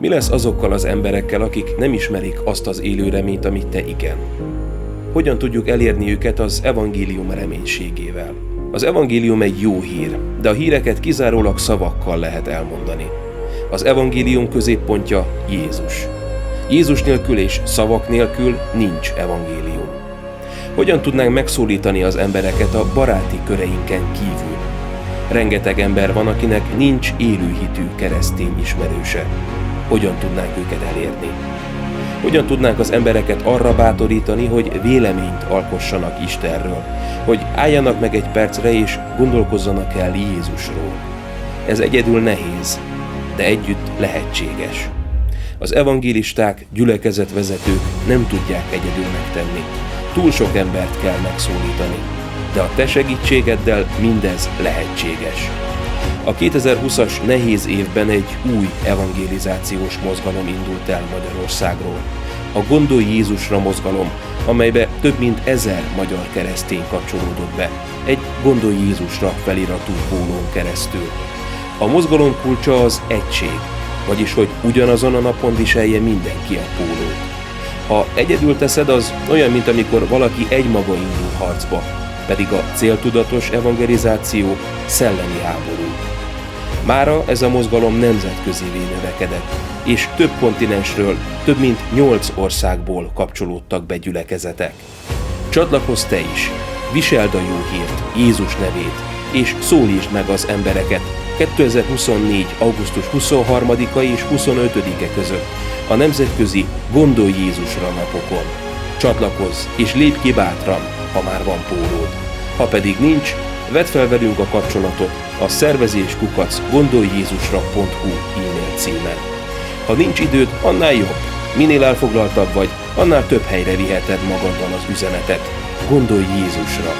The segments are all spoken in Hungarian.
Mi lesz azokkal az emberekkel, akik nem ismerik azt az élő reményt, amit te igen? Hogyan tudjuk elérni őket az evangélium reménységével? Az evangélium egy jó hír, de a híreket kizárólag szavakkal lehet elmondani. Az evangélium középpontja Jézus. Jézus nélkül és szavak nélkül nincs evangélium. Hogyan tudnánk megszólítani az embereket a baráti köreinken kívül? Rengeteg ember van, akinek nincs élőhitű keresztény ismerőse. Hogyan tudnánk őket elérni? Hogyan tudnánk az embereket arra bátorítani, hogy véleményt alkossanak Istenről, hogy álljanak meg egy percre és gondolkozzanak el Jézusról? Ez egyedül nehéz, de együtt lehetséges. Az evangélisták, gyülekezetvezetők nem tudják egyedül megtenni. Túl sok embert kell megszólítani, de a te segítségeddel mindez lehetséges. A 2020-as nehéz évben egy új evangelizációs mozgalom indult el Magyarországról. A Gondolj Jézusra mozgalom, amelybe több mint 1000 magyar keresztény kapcsolódott be, egy Gondolj Jézusra feliratú pólón keresztül. A mozgalom kulcsa az egység, vagyis hogy ugyanazon a napon viselje mindenki a pólót. Ha egyedül teszed, az olyan, mint amikor valaki egymaga indul harcba, pedig a céltudatos evangelizáció szellemi háború. Mára ez a mozgalom nemzetközivé növekedett, és több kontinensről, több mint 8 országból kapcsolódtak be gyülekezetek. Csatlakozz te is, viseld a jó hírt, Jézus nevét, és szólítsd meg az embereket 2024. augusztus 23-a és 25-e között a nemzetközi Gondolj Jézusra napokon. Csatlakozz és lépj ki bátran, ha már van pólód. Ha pedig nincs, vedd fel velünk a kapcsolatot a szervezés@gondoljjézusra.hu e-mail címen. Ha nincs időd, annál jobb. Minél elfoglaltabb vagy, annál több helyre viheted magaddal az üzenetet. Gondolj Jézusra!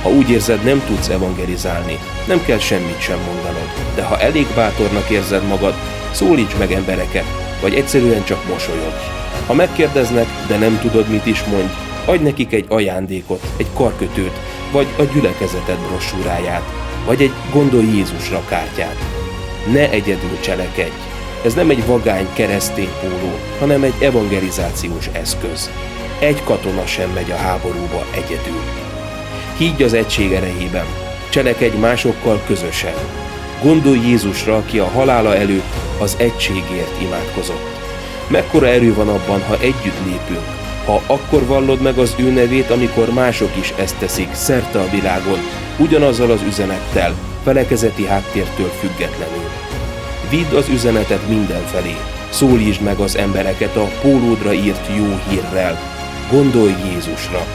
Ha úgy érzed, nem tudsz evangelizálni, nem kell semmit sem mondanod, de ha elég bátornak érzed magad, szólíts meg embereket, vagy egyszerűen csak mosolyodj. Ha megkérdeznek, de nem tudod, mit is mondj, adj nekik egy ajándékot, egy karkötőt, vagy a gyülekezeted brossúráját, vagy egy Gondolj Jézusra kártyát. Ne egyedül cselekedj! Ez nem egy vagány keresztény póló, hanem egy evangelizációs eszköz. Egy katona sem megy a háborúba egyedül. Higgy az egység erejében, cselekedj másokkal közösen. Gondolj Jézusra, aki a halála előtt az egységért imádkozott. Mekkora erő van abban, ha együtt lépünk, ha akkor vallod meg az ő nevét, amikor mások is ezt teszik szerte a világon, ugyanazzal az üzenettel, felekezeti háttértől függetlenül. Vidd az üzenetet mindenfelé, szólítsd meg az embereket a pólódra írt jó hírrel. Gondolj Jézusra!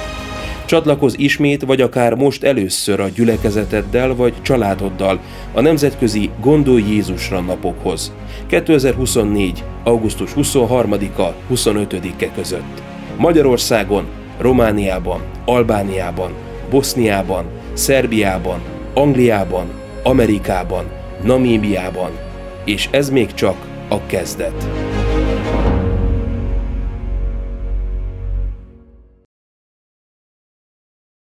Csatlakozz ismét, vagy akár most először a gyülekezeteddel vagy családoddal a nemzetközi Gondolj Jézusra napokhoz. 2024. augusztus 23-a, 25-e között. Magyarországon, Romániában, Albániában, Boszniában, Szerbiában, Angliában, Amerikában, Namíbiában, és ez még csak a kezdet.